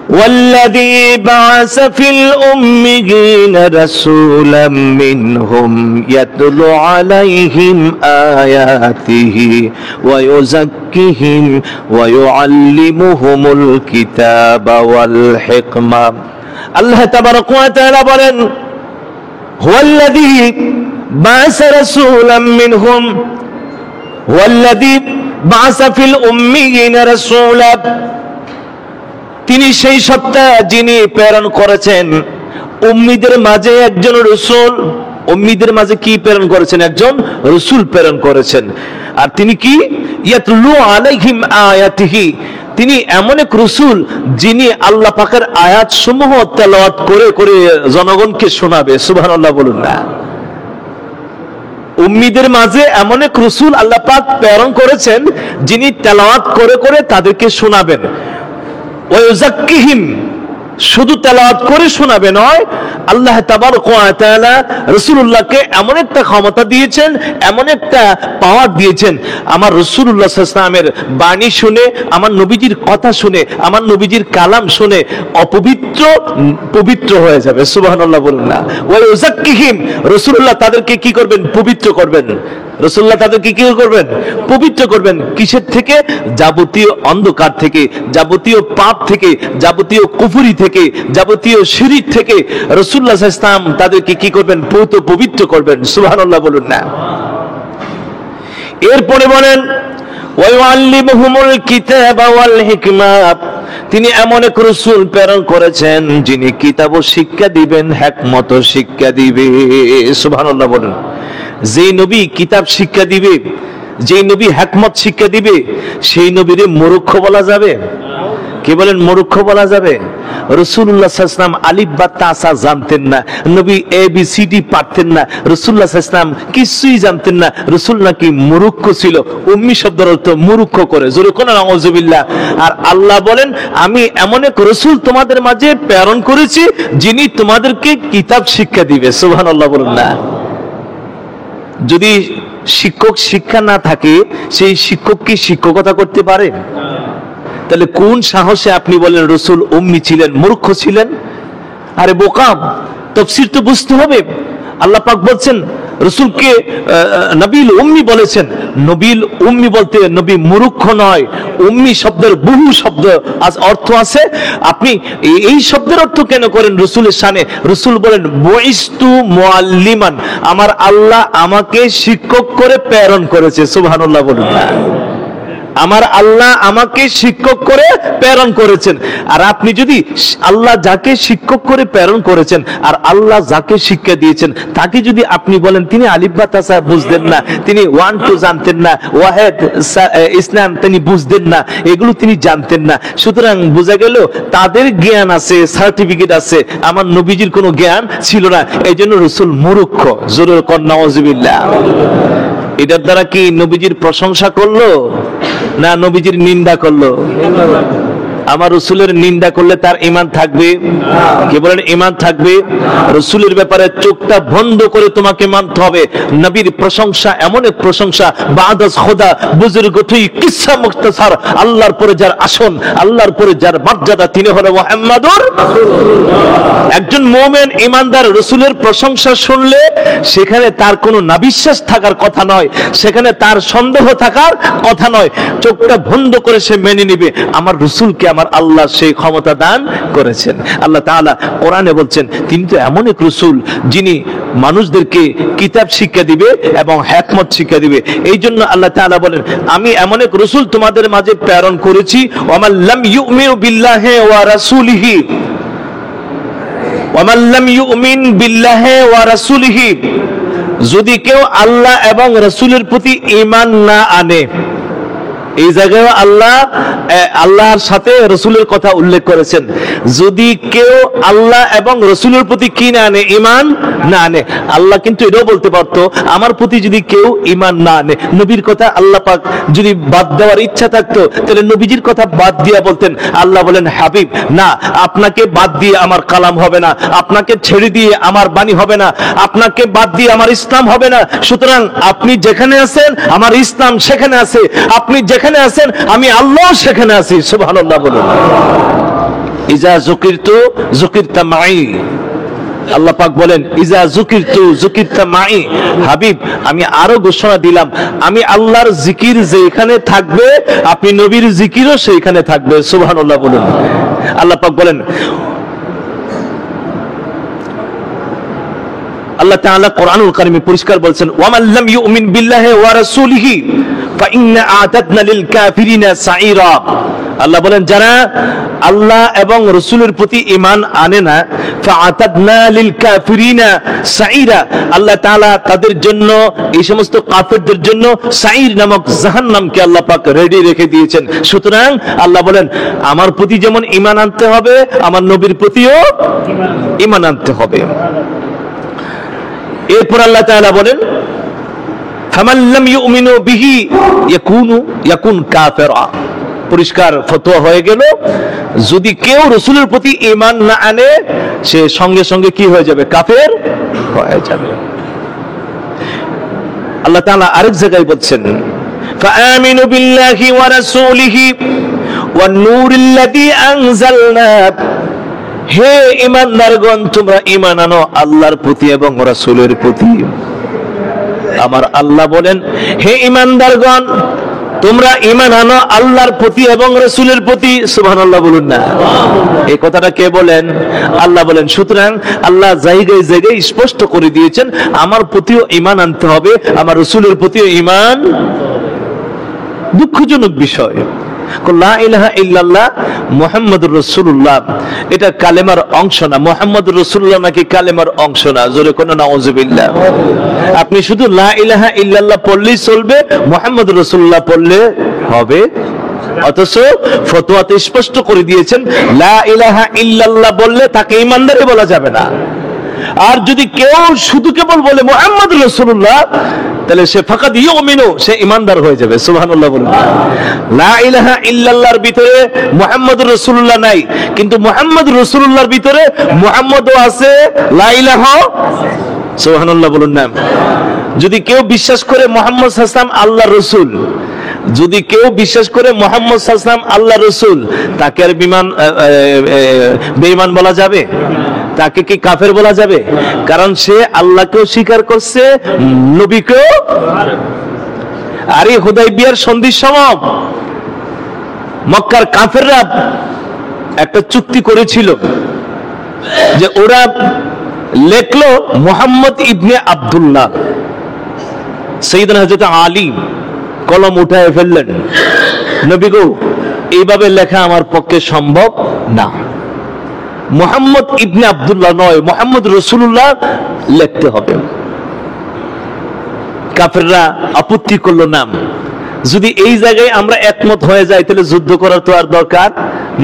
والذي بعث في الأميين رسولا منهم يتلو عليهم آياته ويزكيهم ويعلمهم الكتاب والحكمة الله تبارك وتعالى বলেন هو الذي بعث رسولا منهم والذي بعث في الأميين رسولا তিনি সেই সত্তা যিনি প্রেরণ করেছেন উম্মীদের মাঝে একজন রাসূল। উম্মীদের মাঝে কি প্রেরণ করেছেন? একজন রাসূল প্রেরণ করেছেন। আর তিনি কি? ইয়াতলু আলাইহিম আয়াতিহি, তিনি এমন এক রাসূল যিনি আল্লাহ পাকের আয়াত সমূহ তেলাওয়াত করে করে জনগণকে শোনাবে। সুবহানাল্লাহ বলুন না। উম্মীদের মাঝে এমন এক রাসূল আল্লাহ পাক প্রেরণ করেছেন যিনি তেলাওয়াত করে করে তাদেরকে শোনাবেন। ওয়ায়ুযাক্কিহিম, শুধু তেলাওয়াত করে শোনাবে নয়, আল্লাহ তাবারক ওয়া তাআলা রাসূলুল্লাহকে এমন একটা ক্ষমতা দিয়েছেন, এমন একটা পাওয়ার দিয়েছেন, আমার রাসূলুল্লাহ সাল্লাল্লাহু আলাইহি ওয়াসাল্লামের বাণী শুনে, আমার নবীজির কথা শুনে, আমার নবীজির কালাম শুনে অপবিত্র পবিত্র হয়ে যাবে। সুবহানাল্লাহ বলুন না। ওয়ায়ুযাক্কিহিম, রাসূলুল্লাহ তাদেরকে কি করবেন? পবিত্র করবেন। রাসূলুল্লাহ তাদেরকে কি করবেন? পবিত্র করবেন। কিসের থেকে? যাবতীয় অন্ধকার থেকে, যাবতীয় পাপ থেকে, যাবতীয় কুফরি থেকে, যাবতীয় শিরক থেকে রাসূলুল্লাহ সাল্লাল্লাহু আলাইহি ওয়াসাল্লাম তাদেরকে কি করবেন? পবিত্র করবেন। সুবহানাল্লাহ বলুন না। এরপরে বলেন ওয়ায়ুআল্লিমুহুমুল কিতাবা ওয়াল হিকমা, তিনি এমন এক রাসূল প্রেরণ করেছেন যিনি কিতাব ও শিক্ষা দিবেন, হিকমত ও শিক্ষা দিবে। সুবহানাল্লাহ বলুন। যেই নবী কিতাব শিক্ষা দিবে, যেই নবী হিকমত শিক্ষা দিবে, সেই নবীরে মূর্খ বলা যাবে? কে বলেন মূর্খ বলা যাবে? রাসূলুল্লাহ সাল্লাল্লাহু আলাইহি ওয়াসাল্লাম আলিফ বা তাসা জানতেন না, নবী ABCD পারতেন না, রাসূলুল্লাহ সাল্লাল্লাহু আলাইহি ওয়াসাল্লাম কিছুই জানতেন না, রাসূল নাকি মূর্খ ছিল। উম্মি শব্দের অর্থ মূর্খ করে, জোরে কোন নাউযুবিল্লাহ। আর আল্লাহ বলেন আমি এমন এক রাসূল তোমাদের মাঝে প্রেরণ করেছি যিনি তোমাদেরকে কিতাব শিক্ষা দিবে। সুবহানাল্লাহ বলুন না। যদি শিক্ষক শিক্ষা না থাকে, সেই শিক্ষক কি শিক্ষকতা করতে পারে? তাহলে কোন সাহসে আপনি বলেন রাসূল উম্মি ছিলেন, মূর্খ ছিলেন? আরে বোকাম, তাফসীর তো বুঝতে হবে। আল্লাহ পাক বলছেন রাসূলকে নবীল উম্মি বলেছেন। নবীল উম্মি বলতে নবী মূর্খ নয়, উম্মি শব্দের বহু শব্দ অর্থ আছে। আপনি এই শব্দের অর্থ কেন করেন রাসূলের শানে? রাসূল বলেন বুইস্তু মুআল্লিমান, আমার আল্লাহ আমাকে শিক্ষক করে প্রেরণ করেছে। সুবহানাল্লাহ বলুন না। আমার আল্লাহ আমাকে শিক্ষক করে প্রেরণ করেছেন। আর আপনি যদি আল্লাহ যাকে শিক্ষক করে প্রেরণ করেছেন আর আল্লাহ যাকে শিক্ষা দিয়েছেন তাকে যদি আপনি বলেন তিনি আলিফ বা তাসা বুঝতেন না, তিনি 1 2 জানতেন না, ওয়াহিদ ইসলাম তিনি বুঝতেন না, এগুলো তিনি জানতেন না, সুতরাং বোঝা গেল তাদের জ্ঞান আছে, সার্টিফিকেট আছে, আমার নবীজির কোনো জ্ঞান ছিল না, এই জন্য রাসূল মূর্খ। জোরে কোন নাউযুবিল্লাহ। এটার দ্বারা কি নবীজির প্রশংসা করলো না নবীজির নিন্দা করলো? আমার রাসূলের নিন্দা করলে তার ঈমান থাকবে? কে বলেন ঈমান থাকবে? রাসূলের ব্যাপারে চোখটা বন্ধ করে তোমাকে মানতে হবে। নবীর প্রশংসা এমন এক প্রশংসা, বাদাস খোদা বুজুর্গ তুই কিসসা মুখতাসার, আল্লাহর পরে যার আসন, আল্লাহর পরে যার মর্যাদা তিনি হলো মুহাম্মাদুর রাসূলুল্লাহ। একজন মুমিন ঈমানদার রাসূলের প্রশংসা শুনলে সেখানে তার কোনো নাবিশ্বাস থাকার কথা নয়, সেখানে তার সন্দেহ থাকার কথা নয়। চোখটা বন্ধ করে সে মেনে নেবে আমার রাসূলকে আমার আল্লাহ সেই ক্ষমতা দান করেছেন। আল্লাহ তাআলা কোরআনে বলছেন তিনি তো এমন এক রাসূল যিনি মানুষদেরকে কিতাব শিক্ষা দিবে এবং হিকমত শিক্ষা দিবে। এই জন্য আল্লাহ তাআলা বলেন আমি এমন এক রাসূল তোমাদের মাঝে প্রেরণ করেছি, ওয়ামান লাম ইউমিনু বিল্লাহি ওয়া রাসূলিহি, ওয়ামান লাম ইউমিন বিল্লাহি ওয়া রাসূলিহি, যদি কেউ আল্লাহ এবং রাসূলের প্রতি ঈমান না আনে। এই জায়গায় আল্লাহর সাথে রাসূলের কথা উল্লেখ করেছেন। যদি কেউ আল্লাহ এবং রাসূলের প্রতি কি না আনে, ঈমান না আনে। আল্লাহ কিন্তু এটাও বলতে পারতো আমার প্রতি যদি কেউ ঈমান না আনে, নবীর কথা আল্লাহ পাক যদি বাদ দেওয়ার ইচ্ছা থাকতো তাহলে নবীজির কথা বাদ দিয়া বলতেন। আল্লাহ বলেন হাবিব না, আপনাকে বাদ দিয়ে আমার কালাম হবে না, আপনাকে ছেড়ে দিয়ে আমার বাণী হবে না, আপনাকে বাদ দিয়ে আমার ইসলাম হবে না। সুতরাং আপনি যেখানে আছেন আমার ইসলাম সেখানে আছে, আপনি যেখানে আছেন আমি আল্লাহ সেখানে আছি। সুবহানাল্লাহ বলুন। ইজা যুকিরতু যুকিরতা মাই। আল্লাহ পাক বলেন ইজা যুকিরতু যুকিরতা মাই। হাবিব, আমি আরো ঘোষণা দিলাম, আমি আল্লাহর জিকির যেখানে থাকবে আপনি নবীর জিকিরও সেইখানে থাকবে। সুবহানাল্লাহ বলুন। আল্লাহ পাক বলেন, আল্লাহ তাআলা কোরআনুল কারীমে পরিষ্কার বলছেন, ওয়ামান লাম ইউমিন বিল্লাহি ওয়া রাসূলিহি ফাইন্না আ'তাদনা লিল কাফিরিনা সাঈরা। আল্লাহ বলেন, যারা আল্লাহ এবং রাসূলের প্রতি ঈমান আনে না, ফাআতাদনা লিল কাফিরিনা সাঈরা, আল্লাহ তাআলা তাদের জন্য, এই সমস্ত কাফেরদের জন্য সাঈর নামক জাহান্নামকে আল্লাহ পাক রেডি রেখে দিয়েছেন। সুতরাং আল্লাহ বলেন, আমার প্রতি যেমন ঈমান আনতে হবে, আমার নবীর প্রতিও ঈমান আনতে হবে। এরপর আল্লাহ তাআলা বলেন, ফামান লাম ইউমিনু বিহি ইয়াকুন কাফিরা। পরিষ্কার ফতোয়া হয়ে গেল, যদি কেউ রাসূলের প্রতি ঈমান না আনে সে সঙ্গে সঙ্গে কি হয়ে যাবে? কাফের হয়ে যাবে। আল্লাহ তাআলা আরেক জায়গায় বলছেন, ফাআমিনু বিল্লাহি ওয়া রাসূলিহি ওয়ান নূরিল্লাযী আনজালনা। হে ঈমানদারগণ, তোমরা ঈমান আনো আল্লাহর প্রতি এবং রাসূলের প্রতি। আমার আল্লাহ বলেন, হে ঈমানদারগণ, তোমরা ঈমান আনো আল্লাহর প্রতি এবং রাসূলের প্রতি। সুবহানাল্লাহ বলুন না। এই কথাটা কে বলেন? আল্লাহ বলেন। সুতরাং আল্লাহ জায়গায় জায়গায় স্পষ্ট করে দিয়েছেন, আমার প্রতিও ঈমান আনতে হবে, আমার রাসূলের প্রতিও ঈমান। দুঃখজনক বিষয়, লা ইলাহা ইল্লাল্লাহ মুহাম্মাদুর রাসূলুল্লাহ এটা কালেমার অংশ না। মুহাম্মাদুর রাসূলুল্লাহ নাকি কালেমার অংশ না? জোরে কোন নাউযুবিল্লাহ। আপনি শুধু লা ইলাহা ইল্লাল্লাহ পড়লেই চলবে, মুহাম্মাদুর রাসূলুল্লাহ পড়লে হবে? অথচ ফতোয়াতে স্পষ্ট করে দিয়েছেন, লা ইলাহা ইল্লাল্লাহ বললে তাকে ঈমানদারই বলা যাবে না। আর যদি কেউ শুধু কেবল বলে মুহাম্মাদুর রাসূলুল্লাহ, তাহলে সে ফাকাদ ইউমিনু, সে ঈমানদার হয়ে যাবে। সুবহানাল্লাহ বলুন। লা ইলাহা ইল্লাল্লাহর ভিতরে মুহাম্মাদুর রাসূলুল্লাহ নাই, কিন্তু মুহাম্মাদুর রাসূলুল্লাহর ভিতরে মুহাম্মদও আছে, লা ইলাহা। সুবহানাল্লাহ বলুন না। যদি কেউ বিশ্বাস করে মুহাম্মদ সাল্লাল্লাহু আলাইহি ওয়াসাল্লাম আল্লাহর রাসূল, যদি কেউ বিশ্বাস করে মুহাম্মদ সাল্লাল্লাহু আলাইহি ওয়াসাল্লাম আল্লাহর রাসূল, তাকে আর বেঈমান বলা যাবে? তাকে কি কাফের বলা যাবে? কারণ সে আল্লাহকেও স্বীকার করছে, নবীকেও। আর এই হুদায়বিয়ার সন্ধির সময় মক্কার কাফেররা একটা চুক্তি করেছিল যে ওরা লেখলো মুহাম্মদ ইবনে আব্দুল্লাহ। সাইয়েদনা হযরত আলী কলম উঠায় ফেললেন, নবী গো, এইভাবে লেখা আমার পক্ষে সম্ভব না, মুহাম্মদ ইবনে আব্দুল্লাহ নয়, মুহাম্মদ রাসূলুল্লাহ লিখতে হবে। কাফেররা আপত্তি করলো না। যদি এই জায়গায় আমরা একমত হয়ে যাই, তাহলে যুদ্ধ করার তো আর দরকার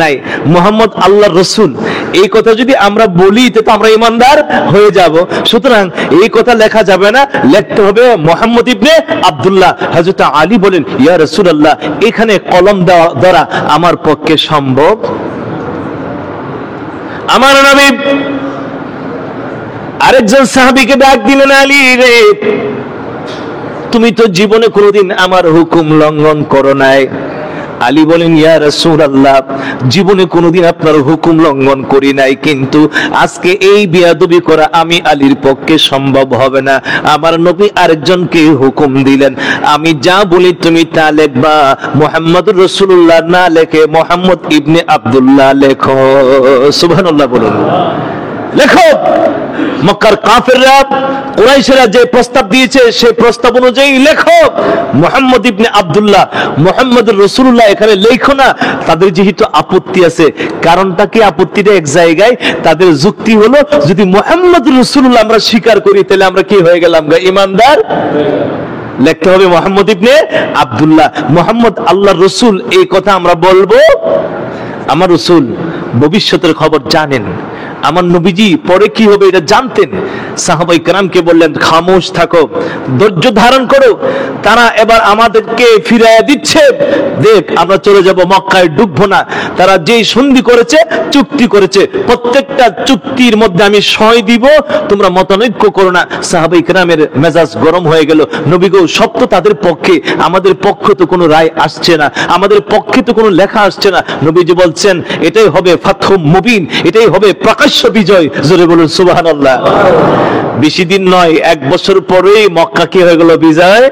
নাই। মুহাম্মদ আল্লাহর রাসূল, এই কথা যদি আমরা বলি তো আমরা ঈমানদার হয়ে যাব। সুতরাং এই কথা লেখা যাবে না, লিখতে হবে মুহাম্মদ ইবনে আব্দুল্লাহ। হযরত আলী বলেন, ইয়া রাসূলুল্লাহ, এখানে কলম ধরা আমার পক্ষে সম্ভব? আমার নবী আরেকজন সাহাবীকে ডাক দিলেন, আলী রে, তুমি তো জীবনে কোনোদিন আমার হুকুম লঙ্ঘন করো নাই। আলী বলেন, ইয়া রাসূলুল্লাহ, জীবনে কোনোদিন আপনার হুকুম লঙ্ঘন করি নাই, কিন্তু আজকে এই বেয়াদবি করা আমি আলীর পক্ষে সম্ভব হবে না। আমার নবী আরেকজনকে হুকুম দিলেন, আমি যা বলি তুমি তা লিখবা, মুহাম্মদুর রাসূলুল্লাহ না লেখে মুহাম্মদ ইবনে আব্দুল্লাহ লেখো। সুবহানাল্লাহ বলুন। লেখো। মক্কার কাফেররা, কুরাইশরা যে প্রস্তাব দিয়েছে সেই প্রস্তাব অনুযায়ী লেখো মুহাম্মদ ইবনে আব্দুল্লাহ, মুহাম্মদুর রাসূলুল্লাহ এখানে লেখো না। তাদের যেহেতু আপত্তি আছে, কারণটা কি? আপত্তিটা এক জায়গায়। তাদের যুক্তি হলো, যদি মুহাম্মদুর রাসূলুল্লাহ আমরা স্বীকার করি, তাহলে আমরা কি হয়ে গেলাম? ঈমানদার। লিখতে হবে মুহাম্মদ ইবনে আব্দুল্লাহ, মুহাম্মদ আল্লাহর রাসূল, এই কথা আমরা বলবো। আমার রাসূল ভবিষ্যতের খবর জানেন, আমার নবীজি পরে কি হবে এটা জানতেন। সাহাবায়ে কেরামকে বললেন খামোশ থাকো, ধৈর্য ধারণ করো, তারা এবার আমাদেরকে ফিরাইয়া দিচ্ছে, দেখ আমরা চলে যাব, মক্কায় ঢুকবো না। তারা যেই সন্ধি করেছে, চুক্তি করেছে, প্রত্যেকটা চুক্তির মধ্যে আমি সই দিব, তোমরা মতানৈক্য করো না। সাহাবায়ে কেরামের মেজাজ গরম হয়ে গেল, নবী গো সব তো তাদের পক্ষে, আমাদের পক্ষে তো কোনো রায় আসছে না, আমাদের পক্ষে তো কোনো লেখা আসছে না। নবীজি বলছেন এটাই হবে ফাতহু মুবিন, এটাই হবে প্রকাশ্য বিজয়। জোরে বলুন সুবহানাল্লাহ। বেশি দিন নয়, 1 বছর পরেই মক্কা কি হয়ে গেল? বিজয়।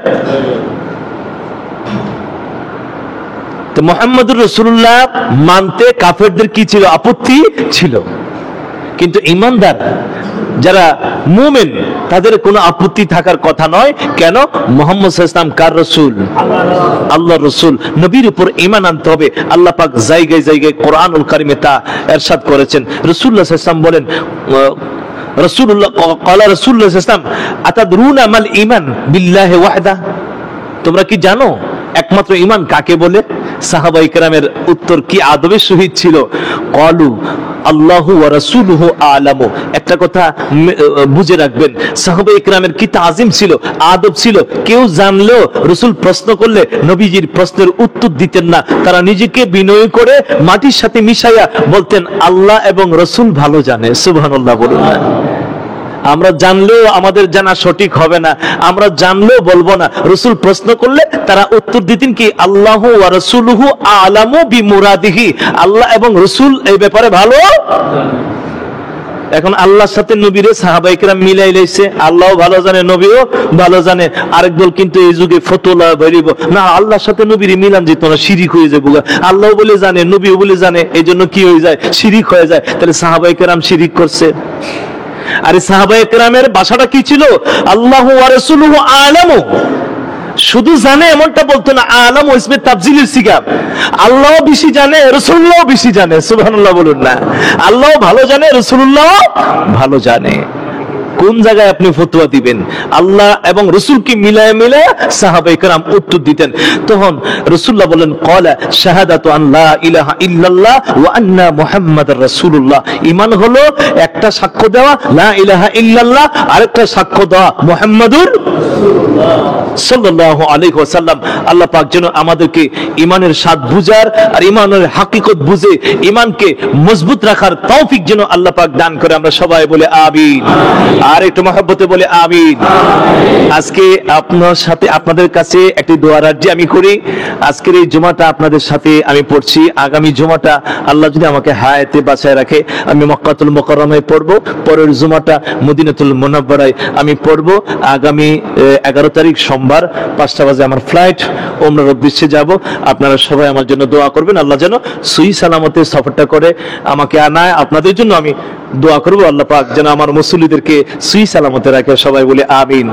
তো মুহাম্মদুর রাসূলুল্লাহ মানতে কাফেরদের কি ছিল? আপত্তি ছিল। কিন্তু ঈমানদার যারা মুমিন তাদের কোনো আপত্তি থাকার কথা নয়। কেন? মুহাম্মদ সাল্লাল্লাহু আলাইহি ওয়াসাল্লাম কার রাসূল? আল্লাহর রাসূল। নবীর উপর ঈমান আনতে হবে। আল্লাহ পাক জায়গায় জায়গায় কোরআনুল কারীমে তা ইরশাদ করেছেন। রাসূলুল্লাহ সাল্লাল্লাহু আলাইহি ওয়াসাল্লাম বলেন, রাসূলুল্লাহ ক্বালা রাসূলুল্লাহ সাল্লাল্লাহু আলাইহি ওয়াসাল্লাম আতাদরুনা মাল ঈমান বিল্লাহি ওয়াহদা, তোমরা কি জানো একমাত্র ঈমান কাকে বলে? সাহাবায়ে কেরামের উত্তর কি আদবের সহিত ছিল? ক্বালু আল্লাহু ওয়া রাসূলুহু আ'লামু। একটা কথা বুঝে রাখবেন, সাহাবায়ে কেরামের কি তাজিম ছিল, আদব ছিল। কেউ জানলেও রাসূল প্রশ্ন করলে নবীজির প্রশ্নের উত্তর দিতেন না। তারা নিজেকে বিনয় করে মাটির সাথে মিশাইয়া বলতেন আল্লাহ এবং রাসূল ভালো জানে। সুবহানাল্লাহ বলুন না। আমরা জানলেও আমাদের জানা সঠিক হবে না, আমরা জানলেও বলবো না। রাসূল প্রশ্ন করলে তারা উত্তর দিতেন কি আল্লাহু ওয়া রাসূলুহু আ'লামু বিমুরাদিহি, আল্লাহ এবং রাসূল এই ব্যাপারে ভালো। এখন আল্লাহর সাথে নবীরে সাহাবায়ে কেরাম মিলাই লাইছে, আল্লাহও ভালো জানে, নবীও ভালো জানে। আরেক দল কিন্তু এই যুগে ফতোয়া বেরিব না, আল্লাহর সাথে নবীরে মিলান যেত না, শিরিক হয়ে যাবে। আল্লাহও বলে জানে, নবীও বলে জানে, এইজন্য কি হয়ে যায়? শিরিক হয়ে যায়। তাহলে সাহাবায়ে কেরাম শিরিক করছে। আরে সাহাবায়ে কেরামের ভাষাটা কি ছিল? আল্লাহু ওয়া রাসূলুহু আ'লামু। শুধু জানে এমনটা বলতো না, আ'লামু ইসমে তাফজিলের সিগা। আল্লাহও বেশি জানে, রাসূলুল্লাহও বেশি জানে। সুবহানাল্লাহ বলুন না। আল্লাহও ভালো জানে, রাসূলুল্লাহও ভালো জানে। কোন জায়গায় আপনি ফতোয়া দিবেন? আল্লাহ এবং রাসূলকে মিলায়ে মিলায়ে সাহাবায়ে কেরাম উত্তর দিতেন। তখন রাসূলুল্লাহ বলেন ক্বালা শাহাদাতু আন লা ইলাহা ইল্লাল্লাহ ওয়া আন্না মুহাম্মাদার রাসূলুল্লাহ। ঈমান হলো একটা সাক্ষ্য দেওয়া লা ইলাহা ইল্লাল্লাহ, আরেকটা সাক্ষ্য দেওয়া মুহাম্মাদুর রাসূলুল্লাহ সাল্লাল্লাহু আলাইহি ওয়াসাল্লাম। আল্লাহ পাক যেন আমাদেরকে ঈমানের স্বাদ বুঝার আর ঈমানের হাকিকত বুঝে ঈমানকে মজবুত রাখার তৌফিক যেন আল্লাহ পাক দান করে। আমরা সবাই বলে আমিন। আর একটু মহব্বতে বলে আমিন। আজকে আপনার সাথে আপনাদের কাছে একটি দোয়া রাজি আমি করি। আজকের এই জুমাটা আপনাদের সাথে আমি পড়ছি, আগামী জুমাটা আল্লাহ যদি আমাকে হায়াতে বাঁচায় রাখে আমি মক্কাতুল মুকাররমায় পড়ব, পরের জুমাটা মদিনাতুল মুনাওয়ারায় আমি পড়ব। আগামী 11 তারিখ সোমবার 5টা বাজে আমার ফ্লাইট, ওমরার উদ্দেশ্যে যাব। আপনারা সবাই আমার জন্য দোয়া করবেন, আল্লাহ যেন সহি সালামতে সফরটা করে আমাকে আনায়। আপনাদের জন্য আমি দোয়া করব, আল্লাহ পাক যেন আমার মুসল্লিদেরকে সহি সালামতে রাখে। সবাই বলে আমিন।